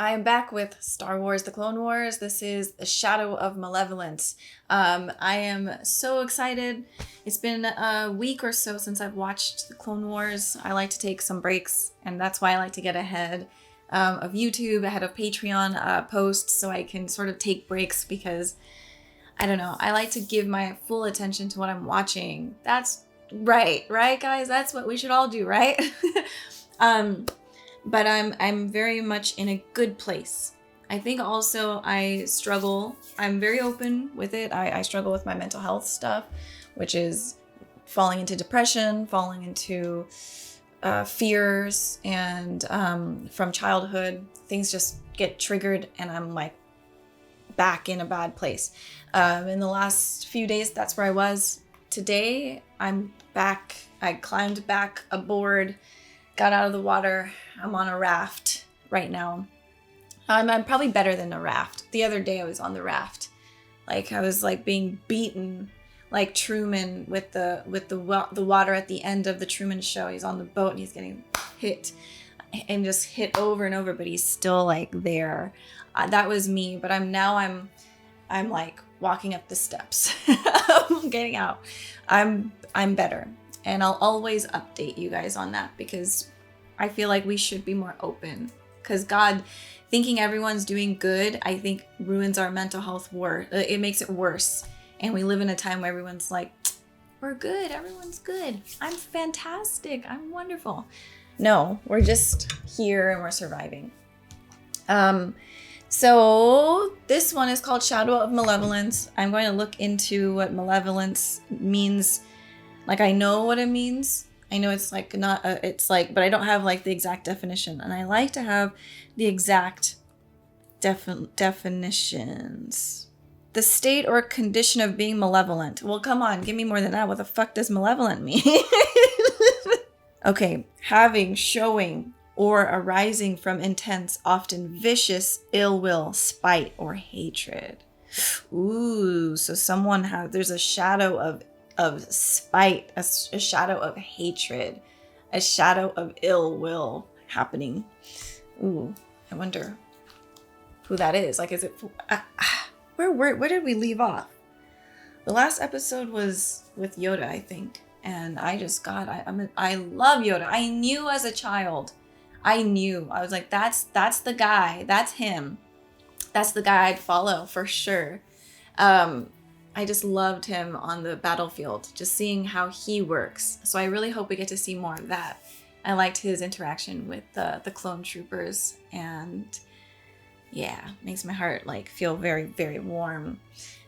I am back with Star Wars The Clone Wars. This is The Shadow of Malevolence. I am so excited. It's been a week or so since I've watched The Clone Wars. I like to take some breaks, and that's why I like to get ahead of YouTube, ahead of Patreon posts, so I can sort of take breaks because, I don't know, I like to give my full attention to what I'm watching. That's right, guys? That's what we should all do, right? But I'm very much in a good place. I think also I struggle. I'm very open with it. I struggle with my mental health stuff, which is falling into depression, falling into fears, and from childhood, things just get triggered, and I'm like back in a bad place. In the last few days, that's where I was. Today, I'm back. I climbed back aboard, got out of the water. I'm on a raft right now. I'm probably better than a raft. The other day I was on the raft. Like I was like being beaten like Truman with the water at the end of the Truman Show. He's on the boat and he's getting hit and just hit over and over, but he's still like there. That was me, but I'm like walking up the steps. I'm getting out. I'm better. And I'll always update you guys on that because I feel like we should be more open. Because God, thinking everyone's doing good, I think ruins our mental health it makes it worse. And we live in a time where everyone's like, we're good, everyone's good. I'm fantastic, I'm wonderful. No, we're just here and we're surviving. So this one is called Shadow of Malevolence. I'm going to look into what malevolence means. Like I know what it means. I know it's like not, but I don't have like the exact definition. And I like to have the exact definitions. The state or condition of being malevolent. Well, come on, give me more than that. What the fuck does malevolent mean? Okay, having, showing, or arising from intense, often vicious ill will, spite, or hatred. Ooh, so there's a shadow of spite, a shadow of hatred, a shadow of ill will happening. Ooh, I wonder who that is. Like, is it where did we leave off? The last episode was with Yoda, I think, and I love Yoda. I knew as a child, I was like, that's the guy, that's him, that's the guy I'd follow for sure. I just loved him on the battlefield, just seeing how he works. So I really hope we get to see more of that. I liked his interaction with the clone troopers, and yeah, makes my heart like feel very, very warm.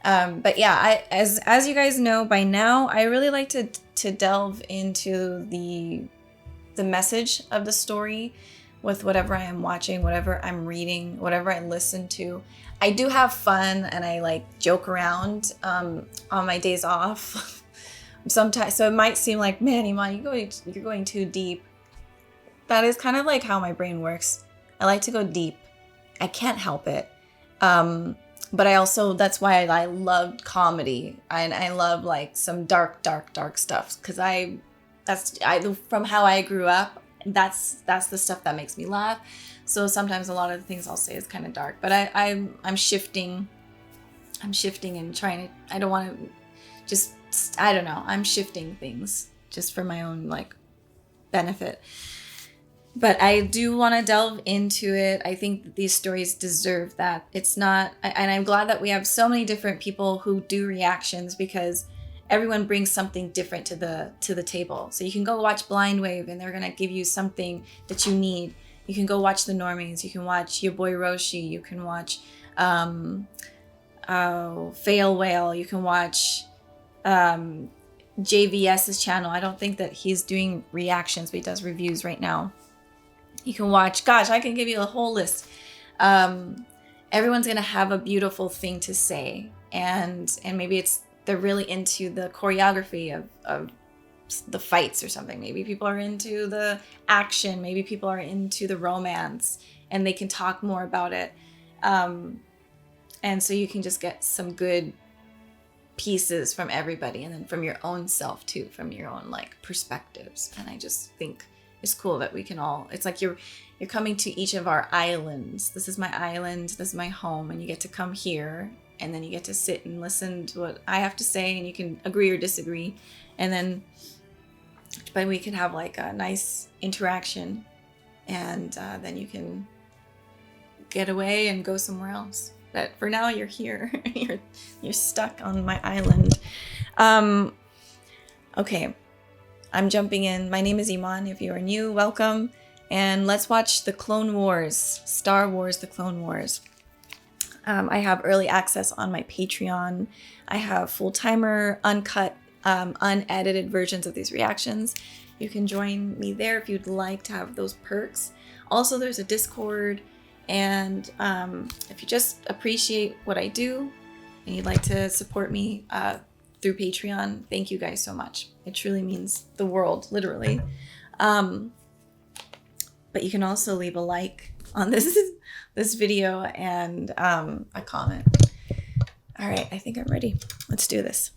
But yeah, as you guys know by now, I really like to delve into the message of the story with whatever I am watching, whatever I'm reading, whatever I listen to. I do have fun and I like joke around on my days off sometimes. So it might seem like, man, Iman, you're going too deep. That is kind of like how my brain works. I like to go deep. I can't help it. But I also, that's why I loved comedy. And I love like some dark stuff. Because from how I grew up, that's the stuff that makes me laugh. So sometimes a lot of the things I'll say is kind of dark, but I'm shifting and trying to, I don't want to just, I don't know, I'm shifting things just for my own like benefit. But I do want to delve into it. I think that these stories deserve that. It's not, and I'm glad that we have so many different people who do reactions because everyone brings something different to the table. So you can go watch Blind Wave and they're going to give you something that you need. You can go watch the Normies. You can watch your boy Roshi. You can watch Fail Whale. You can watch JVS's channel. I don't think that he's doing reactions, but he does reviews right now. You can watch, gosh, I can give you a whole list. Everyone's going to have a beautiful thing to say. And maybe they're really into the choreography of the fights or something. Maybe people are into the action. Maybe people are into the romance and they can talk more about it. And so you can just get some good pieces from everybody and then from your own self too, from your own like perspectives. And I just think is cool that we can all, it's like you're coming to each of our islands. This is my island, this is my home, and you get to come here, and then you get to sit and listen to what I have to say, and you can agree or disagree, and then but we can have like a nice interaction, and then you can get away and go somewhere else. But for now, you're here. you're stuck on my island. Okay, I'm jumping in. My name is Iman. If you are new, welcome. And let's watch the Clone Wars, Star Wars, the Clone Wars. I have early access on my Patreon. I have full-timer, uncut, unedited versions of these reactions. You can join me there if you'd like to have those perks. Also, there's a Discord, and if you just appreciate what I do and you'd like to support me through Patreon, thank you guys so much. It truly means the world, literally. But you can also leave a like on this video and a comment. All right, I think I'm ready. Let's do this.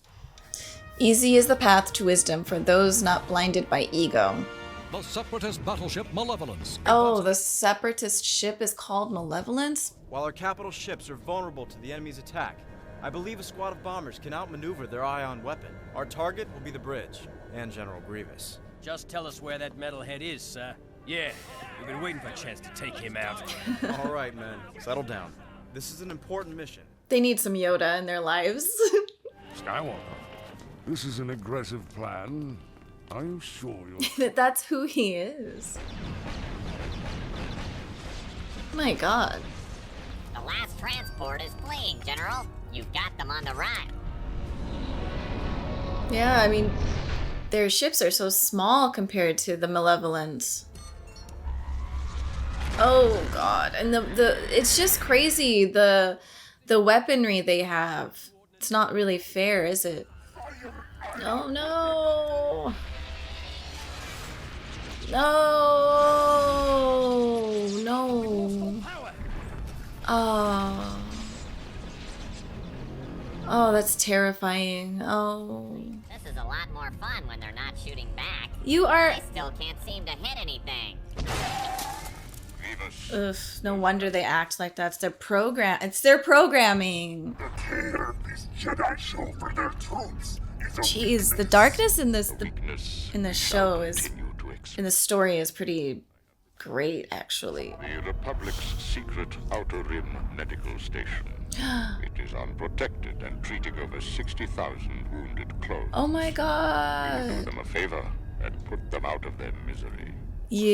Easy is the path to wisdom for those not blinded by ego. The Separatist battleship Malevolence. Oh, the Separatist ship is called Malevolence? While our capital ships are vulnerable to the enemy's attack, I believe a squad of bombers can outmaneuver their ion weapon. Our target will be the bridge, and General Grievous. Just tell us where that metalhead is, sir. Yeah, we've been waiting for a chance to take him out. All right, men, settle down. This is an important mission. They need some Yoda in their lives. Skywalker, this is an aggressive plan. Are you sure you're... That that's who he is. My God. The last transport is fleeing, General. You've got them on the run. Yeah, I mean, their ships are so small compared to the Malevolence. Oh God, and the it's just crazy, the weaponry they have. It's not really fair, is it? Oh no. No. No. Oh. Oh, that's terrifying. Oh. This is a lot more fun when they're not shooting back. You are... I still can't seem to hit anything. Ugh, no wonder they act like that. It's their program. It's their programming. Jeez, the darkness in this show is in the story is pretty great, actually. The Republic's secret Outer Rim medical station. It is unprotected and treating over 60,000 wounded clones. Oh my Do God. them a favor and put them out of their misery. You...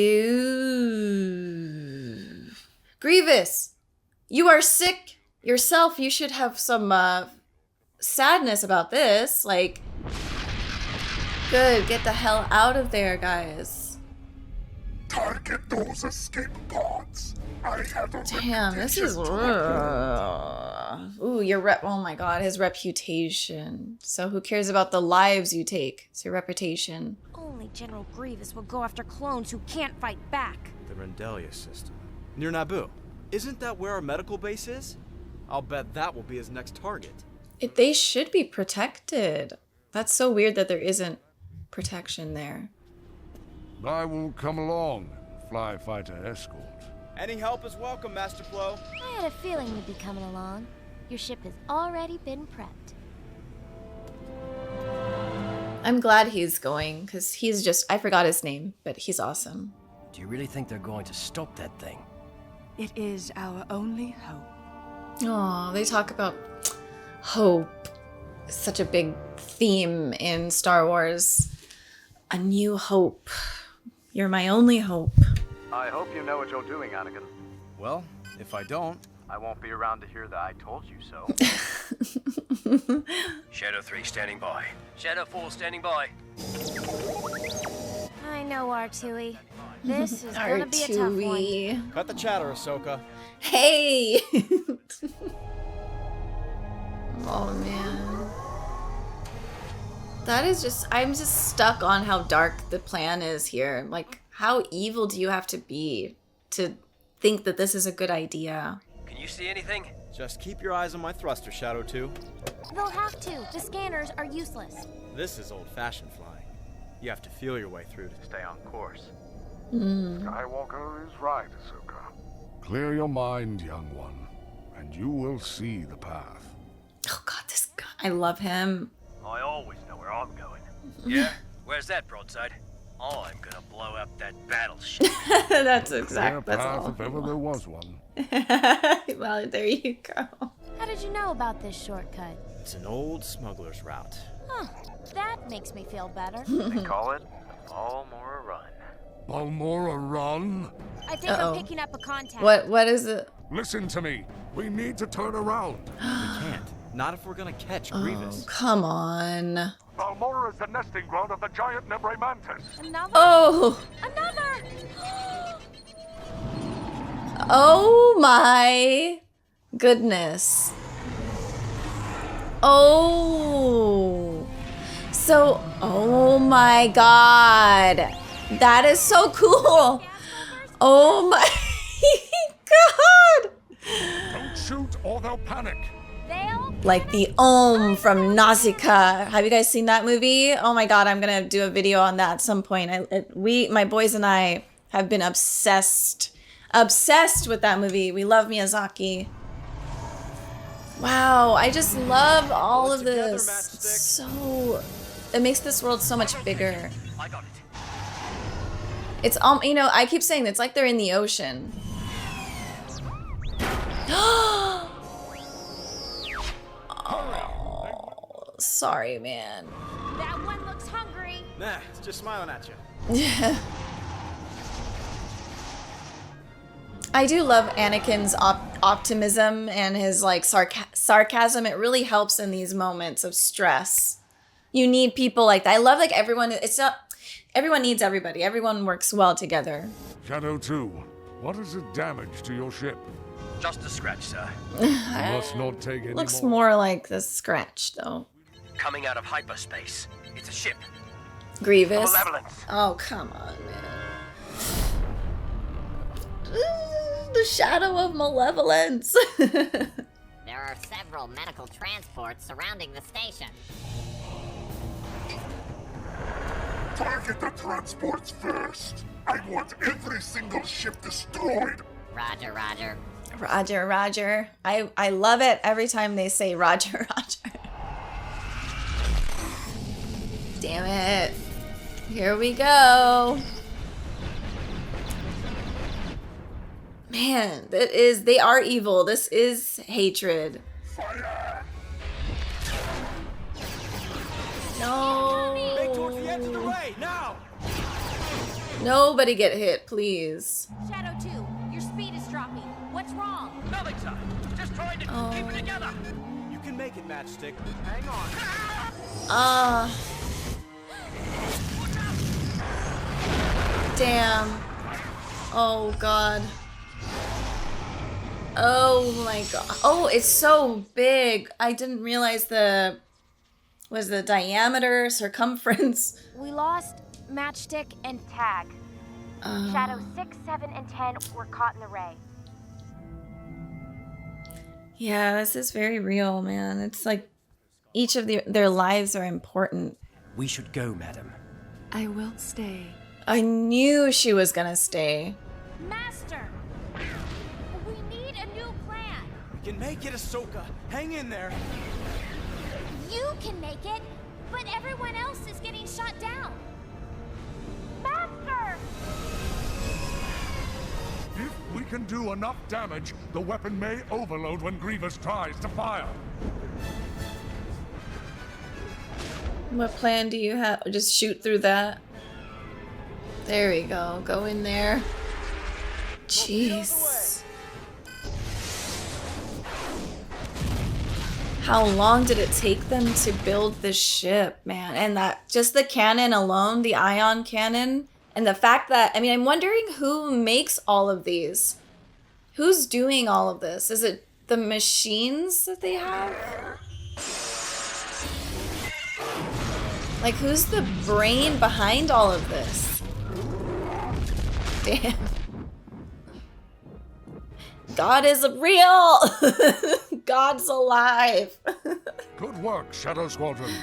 Grievous, you are sick yourself. You should have some sadness about this. Like, good, get the hell out of there, guys. Target those escape pods. I have a Damn, this is... Ooh, your rep... Oh my God, his reputation. So who cares about the lives you take? It's your reputation. Only General Grievous will go after clones who can't fight back. The Rendelia system. Near Naboo. Isn't that where our medical base is? I'll bet that will be his next target. They should be protected. That's so weird that there isn't protection there. I will come along. Fly fighter escort. Any help is welcome, Master Flo. I had a feeling you'd be coming along. Your ship has already been prepped. I'm glad he's going, because he's just... I forgot his name, but he's awesome. Do you really think they're going to stop that thing? It is our only hope. Oh, they talk about hope. It's such a big theme in Star Wars. A new hope. You're my only hope. I hope you know what you're doing, Anakin. Well, if I don't, I won't be around to hear the I told you so. Shadow 3 standing by. Shadow 4 standing by. I know, R2-y. This is gonna be a tough one. cut the chatter, Ahsoka. Hey! Oh, man. That is just... I'm just stuck on how dark the plan is here. Like, how evil do you have to be to think that this is a good idea? Can you see anything? Just keep your eyes on my thruster, Shadow 2. They'll have to. The scanners are useless. This is old-fashioned flying. You have to feel your way through to stay on course. Skywalker is right, Ahsoka. Clear your mind, young one, and you will see the path. Oh god, this guy. I love him. I always know where I'm going. Yeah? Where's that, broadside? I'm gonna blow up that battleship. That's Clear exact. That's path all. if ever there was one. Well, there you go. How did you know about this shortcut? It's an old smuggler's route. Huh. That makes me feel better. They call it the Balmora Run. Balmora Run? I think I'm picking up a contact. What is it? Listen to me. We need to turn around. We can't. Not if we're gonna catch Grievous. Oh, come on. Balmora is the nesting ground of the giant Nebre Mantis. Another? Oh. Another! Oh my goodness. Oh. So, oh my god. That is so cool. Oh my god. Don't shoot or they'll panic. Like the Om from Nausicaa. Have you guys seen that movie? Oh my god, I'm gonna do a video on that at some point. My boys and I have been obsessed with that movie. We love Miyazaki. Wow, I just love all of this. It's so, it makes this world so much bigger. I got it. It's you know, I keep saying it's like they're in the ocean. Oh, sorry, man. That one looks hungry. Nah, it's just smiling at you. Yeah. I do love Anakin's optimism and his like sarcasm. It really helps in these moments of stress. You need people like that. I love like everyone. Everyone needs everybody. Everyone works well together. Shadow 2, what is the damage to your ship? Just a scratch, sir. You must not take any Looks more. more like the scratch though. Coming out of hyperspace. It's a ship. Grievous. Malevolence. Oh, come on, man. The shadow of malevolence. There are several medical transports surrounding the station. Target the transports first. I want every single ship destroyed. Roger, roger. Roger, Roger. I love it every time they say Roger, Roger. Damn it. Here we go. Man, they are evil. This is hatred. Fire! No. Make towards the edge of the ray, now! Nobody get hit, please. Shadow 2, your speed is dropping. What's wrong? Nothing, sir. Just trying to keep it together. You can make it, Matchstick. Hang on. Damn. Oh, God. Oh, my God. Oh, it's so big. I didn't realize was the diameter, circumference. We lost Matchstick and Tag. Shadow 6, 7, and 10 were caught in the ray. Yeah, this is very real, man. It's like each of their lives are important. We should go, madam. I will stay. I knew she was gonna stay. Master! We need a new plan. We can make it, Ahsoka. Hang in there. You can make it, but everyone else is getting shot down. Master! If we can do enough damage, the weapon may overload when Grievous tries to fire. What plan do you have? Just shoot through that? There we go. Go in there. Jeez. How long did it take them to build this ship, man? And that, just the cannon alone, the ion cannon, and the fact that, I mean, I'm wondering who makes all of these. Who's doing all of this? Is it the machines that they have? Like, who's the brain behind all of this? Damn. God is real! God's alive! Good work, Shadow Squadron.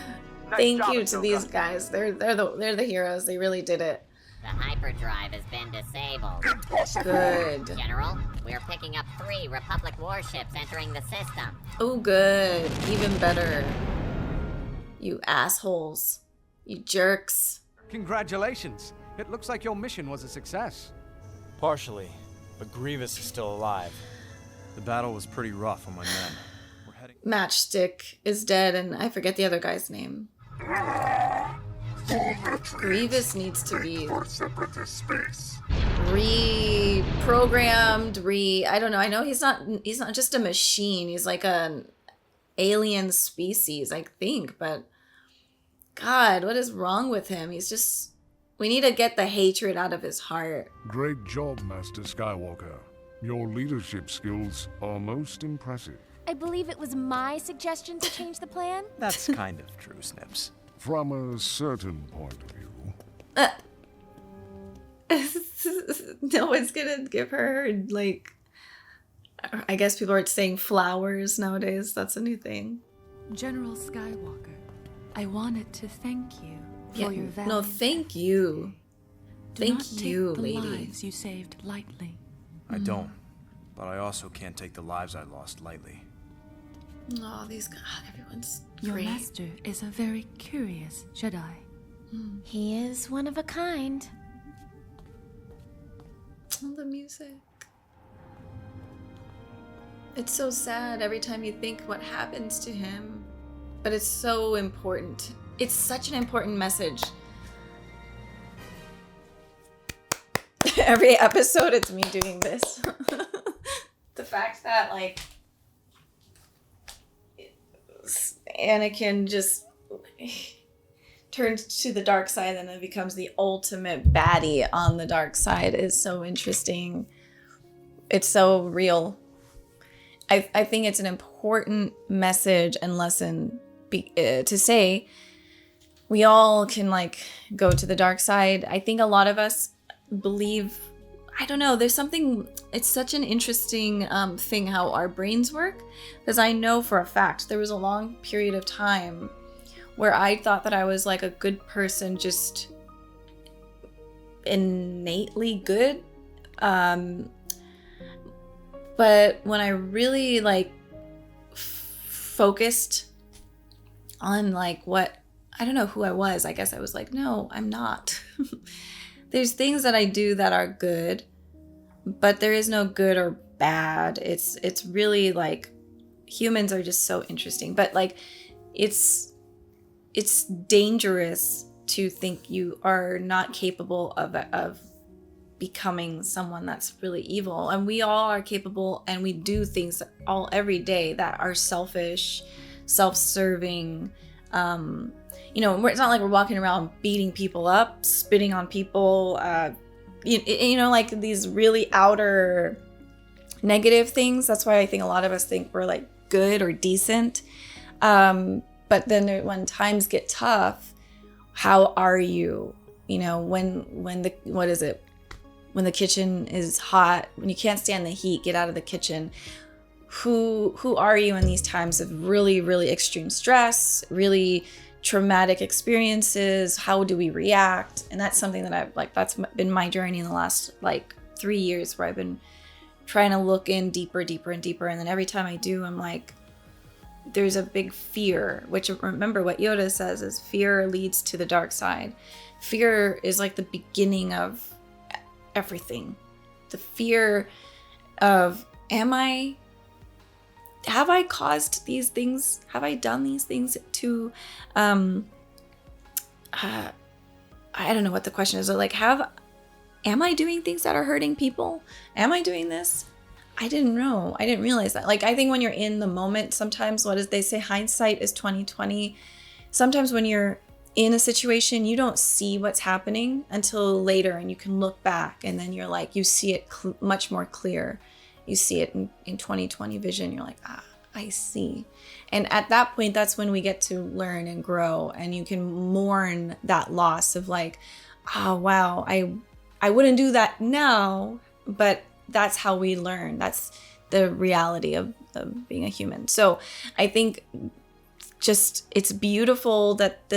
Thank you to these guys. They're the heroes. They really did it. The hyperdrive has been disabled. Impossible! Good. General, we're picking up 3 Republic warships entering the system. Oh, good. Even better. You assholes. You jerks. Congratulations. It looks like your mission was a success. Partially, but Grievous is still alive. The battle was pretty rough on my men. We're heading... Matchstick is dead, and I forget the other guy's name. Grievous needs to be for separatist space. reprogrammed, I don't know. I know he's not just a machine. He's like an alien species, I think, but God, what is wrong with him? We need to get the hatred out of his heart. Great job, Master Skywalker. Your leadership skills are most impressive. I believe it was my suggestion to change the plan. That's kind of true, Snips. From a certain point of view. No one's gonna give her, like, I guess people are saying flowers nowadays. That's a new thing. General Skywalker, I wanted to thank you for your valiant. No, thank you. Do Thank not you, take the lady. lives you saved lightly. I don't, but I also can't take the lives I lost lightly. Oh, these guys, everyone's Your great. master is a very curious Jedi. He is one of a kind. Oh, the music. It's so sad every time you think what happens to him, but it's so important. It's such an important message. Every episode, it's me doing this. The fact that, like, Anakin just turns to the dark side and then becomes the ultimate baddie on the dark side is so interesting. It's so real. I think it's an important message and lesson to say we all can, like, go to the dark side. I think a lot of us believe, I don't know, there's something, it's such an interesting thing how our brains work, because I know for a fact there was a long period of time where I thought that I was like a good person, just innately good. But when I really, like, focused on, like, what, I don't know who I was, I guess I was like, no, I'm not. There's things that I do that are good, but there is no good or bad. It's really, like, humans are just so interesting, but, like, it's dangerous to think you are not capable of becoming someone that's really evil. And we all are capable, and we do things every day that are selfish, self-serving. You know, it's not like we're walking around beating people up, spitting on people, you know, like these really outer negative things. That's why I think a lot of us think we're, like, good or decent. But then when times get tough, how are you? You know, when the kitchen is hot, when you can't stand the heat, get out of the kitchen. Who are you in these times of really, really extreme stress, really traumatic experiences? How do we react? And that's something that that's been my journey in the last, like, 3 years, where I've been trying to look in deeper, deeper, and deeper. And then every time I do, I'm like, there's a big fear, which, remember what Yoda says is fear leads to the dark side. Fear is like the beginning of everything. The fear of, have I caused these things? Have I done these things to, I don't know what the question is. Like, am I doing things that are hurting people? Am I doing this? I didn't know. I didn't realize that. Like, I think when you're in the moment, sometimes, they say, hindsight is 20/20. Sometimes when you're in a situation, you don't see what's happening until later, and you can look back, and then you're like, you see it much more clear. You see it in 20/20 vision. You're like, I see. And at that point, that's when we get to learn and grow, and you can mourn that loss of, like, oh, wow, I wouldn't do that now, but that's how we learn. That's the reality of being a human. So I think just, it's beautiful that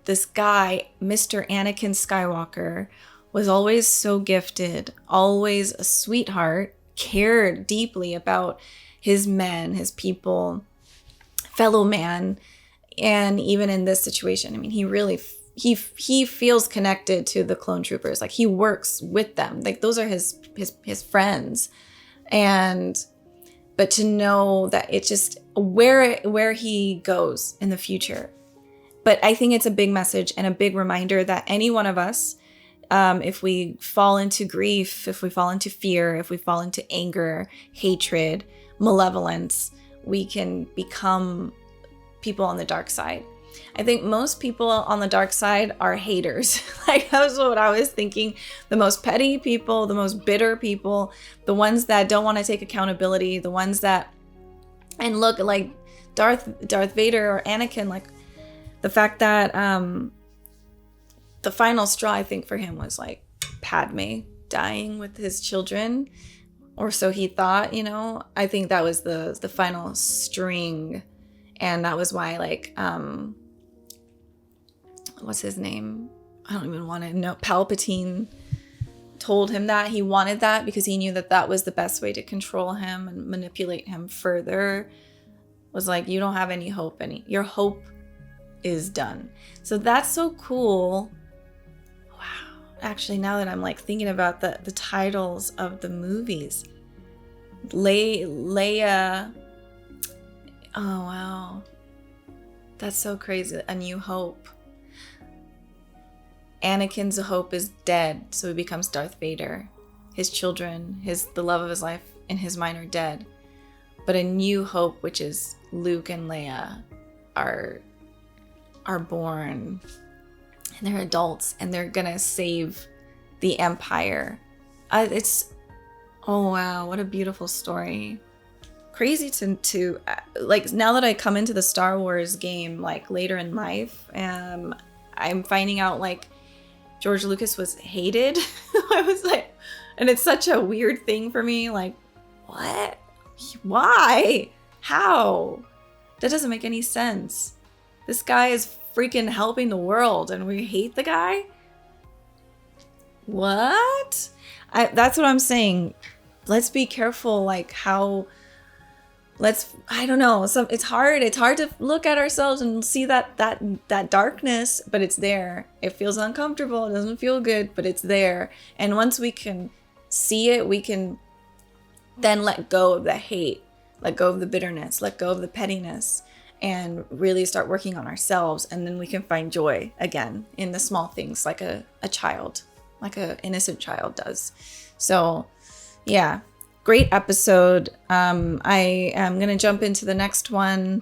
this guy, Mr. Anakin Skywalker, was always so gifted, always a sweetheart, cared deeply about his men, his people, fellow man. And even in this situation, I mean, he really, he feels connected to the clone troopers. Like, he works with them. Like, those are his friends. But to know that it's just where he goes in the future. But I think it's a big message and a big reminder that any one of us, if we fall into grief, if we fall into fear, if we fall into anger, hatred, malevolence, we can become people on the dark side. I think most people on the dark side are haters. Like, that was what I was thinking. The most petty people, the most bitter people, the ones that don't want to take accountability, the ones that, and look, like Darth Vader or Anakin, like the fact that the final straw, I think, for him was like Padme dying with his children, or so he thought, you know. I think that was the final string, and that was why, like, what's his name? I don't even want to know. Palpatine told him that he wanted that because he knew that that was the best way to control him and manipulate him further. Was like, you don't have any hope. Your hope is done. So that's so cool. Wow. Actually, now that I'm like thinking about the titles of the movies, Leia. Oh wow, that's so crazy. A New Hope. Anakin's hope is dead, so he becomes Darth Vader. His children, the love of his life and his mind are dead. But A New Hope, which is Luke and Leia, are born, and they're adults, and they're gonna save the Empire. Oh wow, what a beautiful story. Crazy to like, now that I come into the Star Wars game like later in life, I'm finding out like George Lucas was hated. I was like, and it's such a weird thing for me. Like, what? Why? How? That doesn't make any sense. This guy is freaking helping the world and we hate the guy? What? That's what I'm saying. Let's be careful, like how... I don't know. It's hard to look at ourselves and see that darkness, but it's there. It feels uncomfortable. It doesn't feel good, but it's there. And once we can see it, we can then let go of the hate, let go of the bitterness, let go of the pettiness, and really start working on ourselves. And then we can find joy again in the small things, like a child, like an innocent child does. So, yeah. Great episode. I am going to jump into the next one.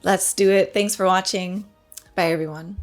Let's do it. Thanks for watching. Bye, everyone.